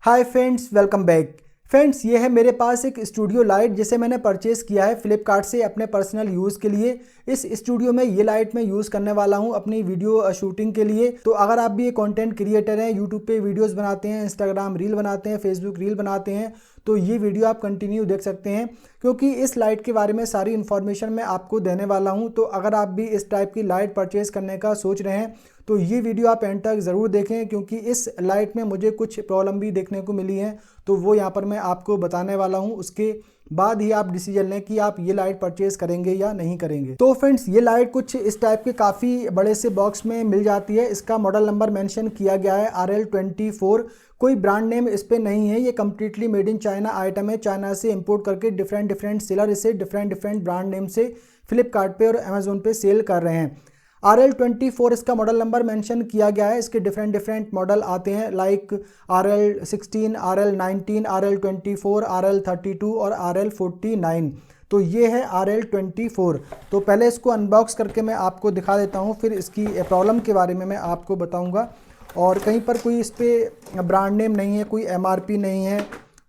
Hi friends, welcome back. Friends, ये है मेरे पास एक स्टूडियो लाइट जिसे मैंने परचेज़ किया है फ्लिपकार्ट से अपने पर्सनल यूज़ के लिए। इस स्टूडियो में ये लाइट मैं यूज़ करने वाला हूँ अपनी वीडियो शूटिंग के लिए। तो अगर आप भी एक कंटेंट क्रिएटर हैं, यूट्यूब पे वीडियोस बनाते हैं, इंस्टाग्राम रील बनाते हैं, फेसबुक रील बनाते हैं, तो ये वीडियो आप कंटिन्यू देख सकते हैं क्योंकि इस लाइट के बारे में सारी इन्फॉर्मेशन मैं आपको देने वाला हूँ। तो अगर आप भी इस टाइप की लाइट परचेज़ करने का सोच रहे हैं तो ये वीडियो आप एंड तक ज़रूर देखें क्योंकि इस लाइट में मुझे कुछ प्रॉब्लम भी देखने को मिली है, तो वो यहाँ पर मैं आपको बताने वाला हूँ। उसके बाद ही आप डिसीजन लें कि आप ये लाइट परचेज़ करेंगे या नहीं करेंगे। तो फ्रेंड्स, ये लाइट कुछ इस टाइप के काफ़ी बड़े से बॉक्स में मिल जाती है। इसका मॉडल नंबर मेंशन किया गया है RL24। कोई ब्रांड नेम इस पर नहीं है, ये completely made in China item है। चाइना से इंपोर्ट करके डिफरेंट सेलर इसे डिफरेंट ब्रांड नेम से फ्लिपकार्ट पे और अमेजोन पे सेल कर रहे हैं। RL24 इसका मॉडल नंबर मेंशन किया गया है। इसके डिफरेंट मॉडल आते हैं like RL16, RL19, RL24, RL32 और RL49। तो ये है RL24। तो पहले इसको अनबॉक्स करके मैं आपको दिखा देता हूँ, फिर इसकी प्रॉब्लम के बारे में मैं आपको बताऊँगा। और कहीं पर कोई इस पर ब्रांड नेम नहीं है, कोई MRP नहीं है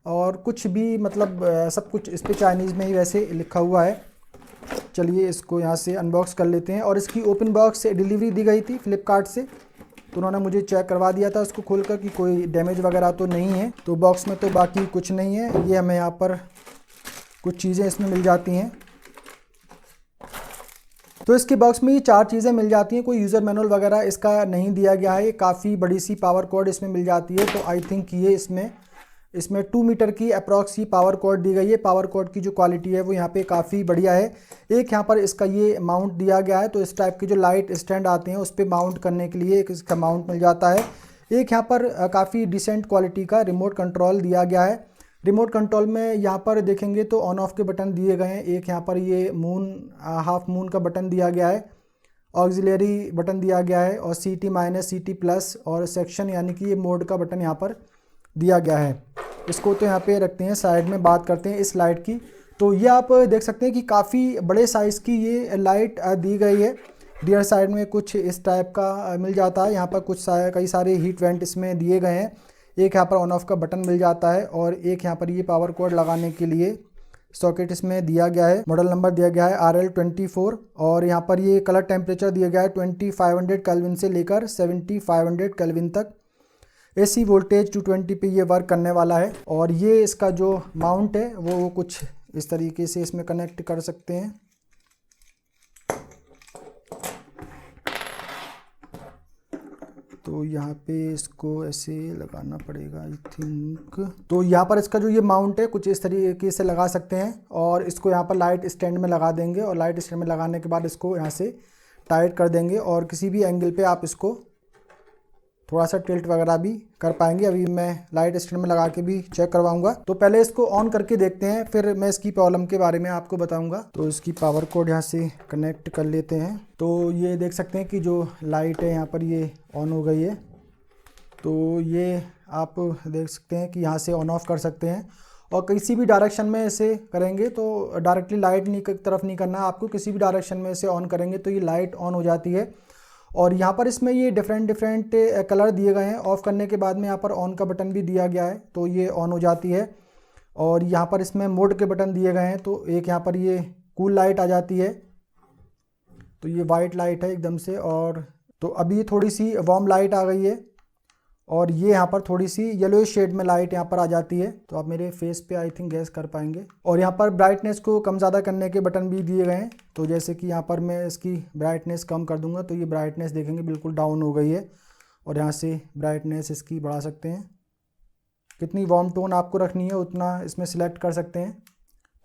और कुछ भी, मतलब सब कुछ इस पर चाइनीज़ में ही वैसे लिखा हुआ है। चलिए इसको यहाँ से अनबॉक्स कर लेते हैं। और इसकी ओपन बॉक्स से डिलीवरी दी गई थी फ्लिपकार्ट से, तो उन्होंने मुझे चेक करवा दिया था उसको खोलकर कि कोई डैमेज वगैरह तो नहीं है। तो बॉक्स में तो बाकी कुछ नहीं है। ये हमें यहाँ पर कुछ चीज़ें इसमें मिल जाती हैं। तो इसके बॉक्स में ये 4 चीज़ें मिल जाती हैं। कोई यूज़र मैनुअल वगैरह इसका नहीं दिया गया है। ये काफ़ी बड़ी सी पावर कॉर्ड इसमें मिल जाती है। तो आई थिंक ये इसमें 2 मीटर की अप्रॉक्स ही पावर कॉर्ड दी गई है। पावर कॉर्ड की जो क्वालिटी है वो यहाँ पे काफ़ी बढ़िया है। एक यहाँ पर इसका ये माउंट दिया गया है, तो इस टाइप के जो लाइट स्टैंड आते हैं उस पर माउंट करने के लिए एक इसका माउंट मिल जाता है। एक यहाँ पर काफ़ी डिसेंट क्वालिटी का रिमोट कंट्रोल दिया गया है। रिमोट कंट्रोल में यहाँ पर देखेंगे तो ऑन ऑफ के बटन दिए गए हैं। एक यहाँ पर ये हाफ मून का बटन दिया गया है, ऑक्सिलरी बटन दिया गया है और CT माइनस CT प्लस और सेक्शन यानी कि ये मोड का बटन यहाँ पर दिया गया है। इसको तो यहाँ पे रखते हैं साइड में। बात करते हैं इस लाइट की। तो ये आप देख सकते हैं कि काफ़ी बड़े साइज़ की ये लाइट दी गई है। रियर साइड में कुछ इस टाइप का मिल जाता है। यहाँ पर कई सारे हीट वेंट इसमें दिए गए हैं। एक यहाँ पर ऑन ऑफ का बटन मिल जाता है और एक यहाँ पर ये पावर कॉर्ड लगाने के लिए सॉकेट इसमें दिया गया है। मॉडल नंबर दिया गया है RL24 और यहाँ पर ये कलर टेम्परेचर दिया गया है 2500 केल्विन से लेकर 7500 केल्विन तक। AC वोल्टेज 220 पे ये वर्क करने वाला है। और ये इसका जो माउंट है वो कुछ इस तरीके से इसमें कनेक्ट कर सकते हैं। तो यहाँ पे इसको ऐसे लगाना पड़ेगा आई थिंक। तो यहाँ पर इसका जो ये माउंट है कुछ इस तरीके से लगा सकते हैं और इसको यहाँ पर लाइट स्टैंड में लगा देंगे और लाइट स्टैंड में लगाने के बाद इसको यहाँ से टाइट कर देंगे और किसी भी एंगल पे आप इसको थोड़ा सा टिल्ट वगैरह भी कर पाएंगे। अभी मैं लाइट स्टैंड में लगा के भी चेक करवाऊंगा। तो पहले इसको ऑन करके देखते हैं, फिर मैं इसकी प्रॉब्लम के बारे में आपको बताऊंगा। तो इसकी पावर कोड यहाँ से कनेक्ट कर लेते हैं। तो ये देख सकते हैं कि जो लाइट है यहाँ पर ये ऑन हो गई है। तो ये आप देख सकते हैं कि यहाँ से ऑन ऑफ कर सकते हैं और किसी भी डायरेक्शन में इसे करेंगे तो डायरेक्टली लाइट तरफ नहीं करना है आपको। किसी भी डायरेक्शन में इसे ऑन करेंगे तो ये लाइट ऑन हो जाती है। और यहाँ पर इसमें ये डिफरेंट कलर दिए गए हैं। ऑफ़ करने के बाद में यहाँ पर ऑन का बटन भी दिया गया है, तो ये ऑन हो जाती है। और यहाँ पर इसमें मोड के बटन दिए गए हैं। तो एक यहाँ पर ये कूल लाइट आ जाती है, तो ये वाइट लाइट है एकदम से। और तो अभी थोड़ी सी वार्म लाइट आ गई है और ये यहाँ पर थोड़ी सी येलो शेड में लाइट यहाँ पर आ जाती है। तो आप मेरे फेस पे आई थिंक गैस कर पाएंगे। और यहाँ पर ब्राइटनेस को कम ज़्यादा करने के बटन भी दिए गए हैं। तो जैसे कि यहाँ पर मैं इसकी ब्राइटनेस कम कर दूंगा तो ये ब्राइटनेस देखेंगे बिल्कुल डाउन हो गई है। और यहाँ से ब्राइटनेस इसकी बढ़ा सकते हैं। कितनी वार्म टोन आपको रखनी है उतना इसमें सिलेक्ट कर सकते हैं।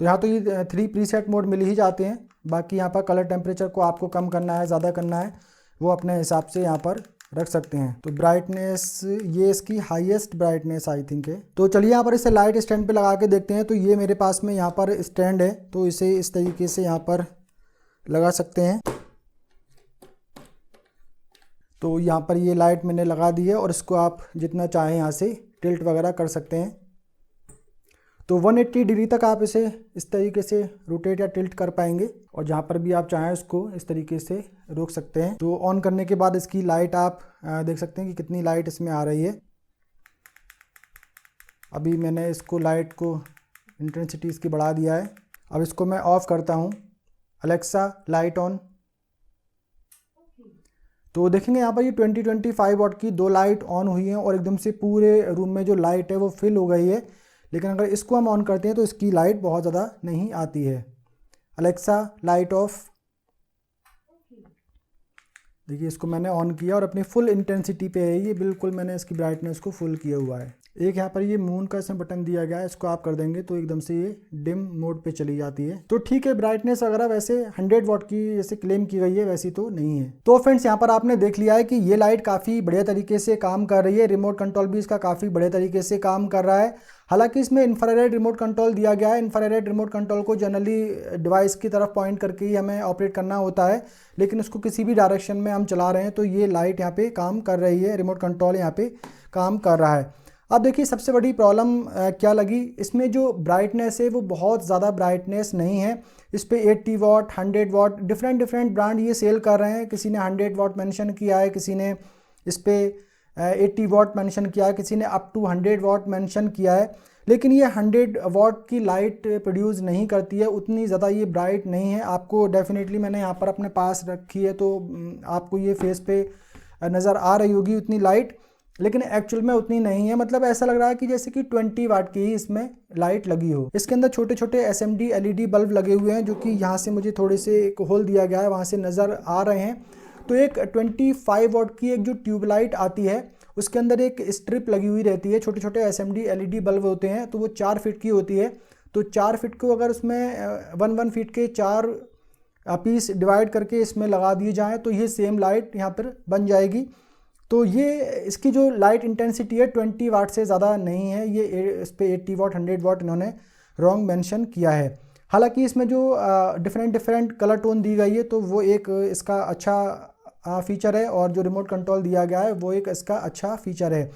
तो यहाँ तो ये 3 प्रीसेट मोड मिल ही जाते हैं। बाकी यहाँ पर कलर टेम्परेचर को आपको कम करना है, ज़्यादा करना है, वो अपने हिसाब से यहाँ पर रख सकते हैं। तो ब्राइटनेस ये इसकी हाईएस्ट ब्राइटनेस आई थिंक है। तो चलिए यहाँ पर इसे लाइट स्टैंड पे लगा के देखते हैं। तो ये मेरे पास में यहाँ पर स्टैंड है, तो इसे इस तरीके से यहाँ पर लगा सकते हैं। तो यहाँ पर ये लाइट मैंने लगा दी है और इसको आप जितना चाहें यहाँ से टिल्ट वगैरह कर सकते हैं। तो 180 डिग्री तक आप इसे इस तरीके से रोटेट या टिल्ट कर पाएंगे और जहाँ पर भी आप चाहें उसको इस तरीके से रोक सकते हैं। तो ऑन करने के बाद इसकी लाइट आप देख सकते हैं कि कितनी लाइट इसमें आ रही है। अभी मैंने इसको लाइट को इंटेंसिटी इसकी बढ़ा दिया है। अब इसको मैं ऑफ़ करता हूँ। Alexa light on. तो देखेंगे यहाँ पर ये 20-25 वाट की 2 लाइट ऑन हुई हैं और एकदम से पूरे रूम में जो लाइट है वो फिल हो गई है। लेकिन अगर इसको हम ऑन करते हैं तो इसकी लाइट बहुत ज़्यादा नहीं आती है। Alexa light of. देखिए इसको मैंने ऑन किया और अपनी फुल इंटेंसिटी पे है ये, बिल्कुल मैंने इसकी ब्राइटनेस को फुल किया हुआ है। एक यहाँ पर ये मून का इसमें बटन दिया गया है, इसको आप कर देंगे तो एकदम से ये डिम मोड पे चली जाती है। तो ठीक है, ब्राइटनेस वगैरह वैसे 100 वाट की जैसे क्लेम की गई है वैसी तो नहीं है। तो फ्रेंड्स यहाँ पर आपने देख लिया है कि ये लाइट काफ़ी बढ़िया तरीके से काम कर रही है। रिमोट कंट्रोल भी इसका काफ़ी बढ़िया तरीके से काम कर रहा है। हालांकि इसमें इंफ्रारेड रिमोट कंट्रोल दिया गया है। इंफ्रारेड रिमोट कंट्रोल को जनरली डिवाइस की तरफ पॉइंट करके ही हमें ऑपरेट करना होता है, लेकिन उसको किसी भी डायरेक्शन में हम चला रहे हैं तो ये लाइट यहाँ पे काम कर रही है, रिमोट कंट्रोल यहाँ पे काम कर रहा है। अब देखिए सबसे बड़ी प्रॉब्लम क्या लगी, इसमें जो ब्राइटनेस है वो बहुत ज़्यादा ब्राइटनेस नहीं है। इस पर 80 वाट 100 वाट डिफरेंट ब्रांड ये सेल कर रहे हैं। किसी ने 100 वाट मेंशन किया है, किसी ने इस पर 80 वाट मेंशन किया है, किसी ने अप टू 100 वाट मेंशन किया है। लेकिन ये 100 वाट की लाइट प्रोड्यूस नहीं करती है, उतनी ज़्यादा ये ब्राइट नहीं है। आपको डेफिनेटली मैंने यहाँ पर अपने पास रखी है तो आपको ये फेस पे नज़र आ रही होगी उतनी लाइट, लेकिन एक्चुअल में उतनी नहीं है। मतलब ऐसा लग रहा है कि जैसे कि 20 वाट की ही इसमें लाइट लगी हो। इसके अंदर छोटे छोटे SMD LED बल्ब लगे हुए हैं जो कि यहाँ से मुझे थोड़े से एक होल दिया गया है वहाँ से नज़र आ रहे हैं। तो एक 25 वाट की एक जो ट्यूबलाइट आती है उसके अंदर एक स्ट्रिप लगी हुई रहती है। छोटे छोटे SMD LED बल्ब होते हैं तो वो 4 फीट की होती है। तो 4 फीट को अगर उसमें 1 फीट के 4 पीस डिवाइड करके इसमें लगा दिए जाएँ तो ये सेम लाइट यहाँ पर बन जाएगी। तो ये इसकी जो लाइट इंटेंसिटी है 20 वाट से ज़्यादा नहीं है। ये इस पर 80 वाट 100 वाट इन्होंने रॉन्ग मेंशन किया है। हालांकि इसमें जो डिफरेंट कलर टोन दी गई है तो वो एक इसका अच्छा फीचर है, और जो रिमोट कंट्रोल दिया गया है वो एक इसका अच्छा फीचर है।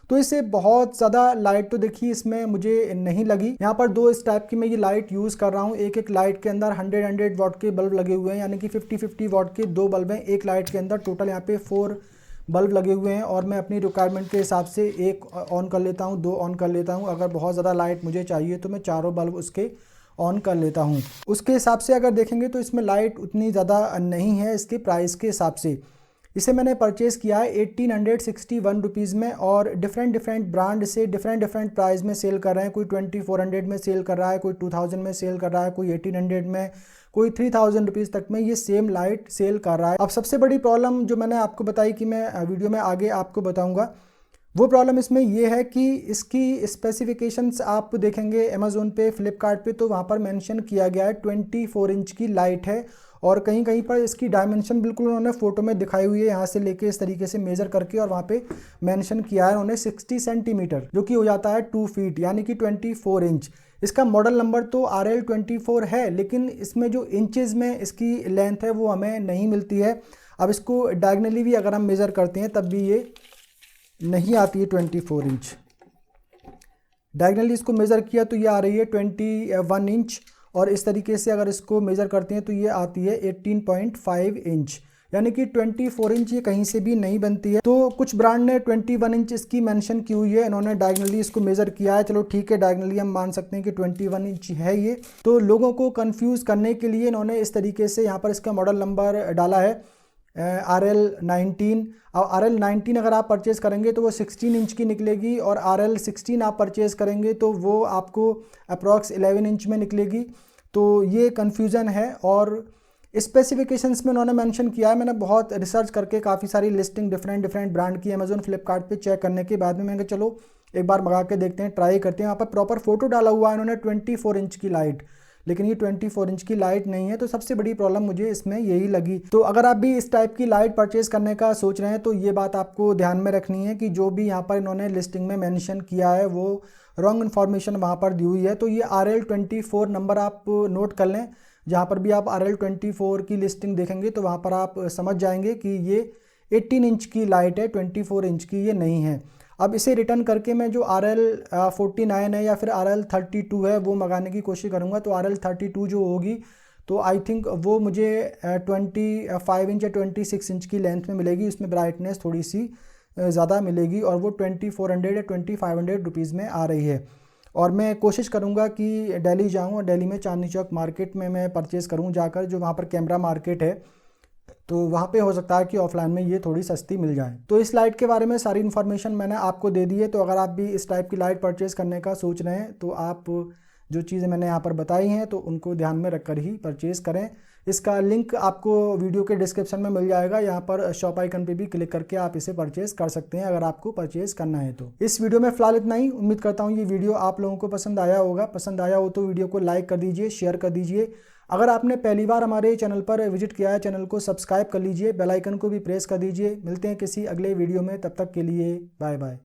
तो इससे बहुत ज़्यादा लाइट तो देखिए इसमें मुझे नहीं लगी। यहाँ पर 2 इस टाइप की मैं ये लाइट यूज़ कर रहा हूँ। एक लाइट के अंदर 100 वाट के बल्ब लगे हुए हैं, यानी कि 50 वाट के 2 बल्ब हैं एक लाइट के अंदर। टोटल यहाँ पे 4 बल्ब लगे हुए हैं और मैं अपनी रिक्वायरमेंट के हिसाब से एक ऑन कर लेता हूँ, 2 ऑन कर लेता हूँ। अगर बहुत ज़्यादा लाइट मुझे चाहिए तो मैं चारों बल्ब उसके ऑन कर लेता हूँ। उसके हिसाब से अगर देखेंगे तो इसमें लाइट उतनी ज़्यादा नहीं है इसके प्राइस के हिसाब से। इसे मैंने परचेज़ किया है 1861 रुपीज़ में, और डिफरेंट ब्रांड से डिफरेंट प्राइस में सेल कर रहे हैं। कोई 2400 में सेल कर रहा है, कोई 2000 में सेल कर रहा है, कोई 1800 में, कोई 3000 रुपीज़ तक में ये सेम लाइट सेल कर रहा है। अब सबसे बड़ी प्रॉब्लम जो मैंने आपको बताई कि मैं वीडियो में आगे आपको बताऊंगा, वो प्रॉब्लम इसमें ये है कि इसकी स्पेसिफिकेशंस आप देखेंगे अमेज़ोन पे, फ्लिपकार्ट पे, तो वहाँ पर मेंशन किया गया है 24 इंच की लाइट है, और कहीं कहीं पर इसकी डायमेंशन बिल्कुल उन्होंने फ़ोटो में दिखाई हुई है, यहाँ से लेके इस तरीके से मेज़र करके, और वहाँ पे मेंशन किया है उन्होंने 60 सेंटीमीटर, जो कि हो जाता है 2 फीट, यानी कि 24 इंच। इसका मॉडल नंबर तो RL24 है, लेकिन इसमें जो इंचेस में इसकी लेंथ है वो हमें नहीं मिलती है। अब इसको डायगनली भी अगर हम मेज़र करते हैं तब भी ये नहीं आती है 24 इंच। डायगनली इसको मेज़र किया तो ये आ रही है 21 इंच, और इस तरीके से अगर इसको मेज़र करते हैं तो ये आती है 18.5 इंच, यानी कि 24 इंच ये कहीं से भी नहीं बनती है। तो कुछ ब्रांड ने 21 इंच इसकी मेंशन की हुई है, इन्होंने डायगनली इसको मेज़र किया है। चलो ठीक है, डायगनली हम मान सकते हैं कि 21 इंच है ये। तो लोगों को कंफ्यूज करने के लिए इन्होंने इस तरीके से यहाँ पर इसका मॉडल नंबर डाला है RL19। अब RL19 अगर आप परचेज़ करेंगे तो वो 16 इंच की निकलेगी, और RL16 आप परचेज़ करेंगे तो वो आपको अप्रॉक्स 11 इंच में निकलेगी। तो ये कन्फ्यूज़न है, और स्पेसिफिकेशंस में उन्होंने मेंशन किया है। मैंने बहुत रिसर्च करके काफ़ी सारी लिस्टिंग डिफरेंट ब्रांड की अमेज़ोन फ्लिपकार्ट पे चेक करने के बाद में मैंने कहा चलो एक बार मंगा के देखते हैं, ट्राई करते हैं। यहाँ पर प्रॉपर फोटो डाला हुआ है इन्होंने 24 इंच की लाइट, लेकिन ये 24 इंच की लाइट नहीं है। तो सबसे बड़ी प्रॉब्लम मुझे इसमें यही लगी। तो अगर आप भी इस टाइप की लाइट परचेज करने का सोच रहे हैं तो ये बात आपको ध्यान में रखनी है कि जो भी यहाँ पर इन्होंने लिस्टिंग में मेंशन किया है वो रॉन्ग इन्फॉर्मेशन वहाँ पर दी हुई है। तो ये RL24 नंबर आप नोट कर लें। जहाँ पर भी आप RL24 की लिस्टिंग देखेंगे तो वहाँ पर आप समझ जाएंगे कि ये 18 इंच की लाइट है, 24 इंच की ये नहीं है। अब इसे रिटर्न करके मैं जो RL49 है या फिर RL32 है वो मंगाने की कोशिश करूँगा। तो RL32 जो होगी तो आई थिंक वो मुझे 25 इंच या 26 इंच की लेंथ में मिलेगी। उसमें ब्राइटनेस थोड़ी सी ज़्यादा मिलेगी और वो 2400 या 2500 रुपीज़ में आ रही है। और मैं कोशिश करूँगा कि दिल्ली जाऊँ और दिल्ली में चांदनी चौक मार्केट में मैं परचेज़ करूँ जाकर, जो वहाँ पर कैमरा मार्केट है, तो वहाँ पे हो सकता है कि ऑफलाइन में ये थोड़ी सस्ती मिल जाए। तो इस लाइट के बारे में सारी इन्फॉर्मेशन मैंने आपको दे दी है। तो अगर आप भी इस टाइप की लाइट परचेज़ करने का सोच रहे हैं तो आप जो चीज़ें मैंने यहाँ पर बताई हैं तो उनको ध्यान में रखकर ही परचेज़ करें। इसका लिंक आपको वीडियो के डिस्क्रिप्शन में मिल जाएगा। यहाँ पर शॉप आइकन पे भी क्लिक करके आप इसे परचेज़ कर सकते हैं अगर आपको परचेज़ करना है तो। इस वीडियो में फ़िलहाल इतना ही। उम्मीद करता हूँ ये वीडियो आप लोगों को पसंद आया होगा। पसंद आया हो तो वीडियो को लाइक कर दीजिए, शेयर कर दीजिए। अगर आपने पहली बार हमारे चैनल पर विजिट किया है, चैनल को सब्सक्राइब कर लीजिए, बेल आइकन को भी प्रेस कर दीजिए। मिलते हैं किसी अगले वीडियो में, तब तक के लिए बाय बाय।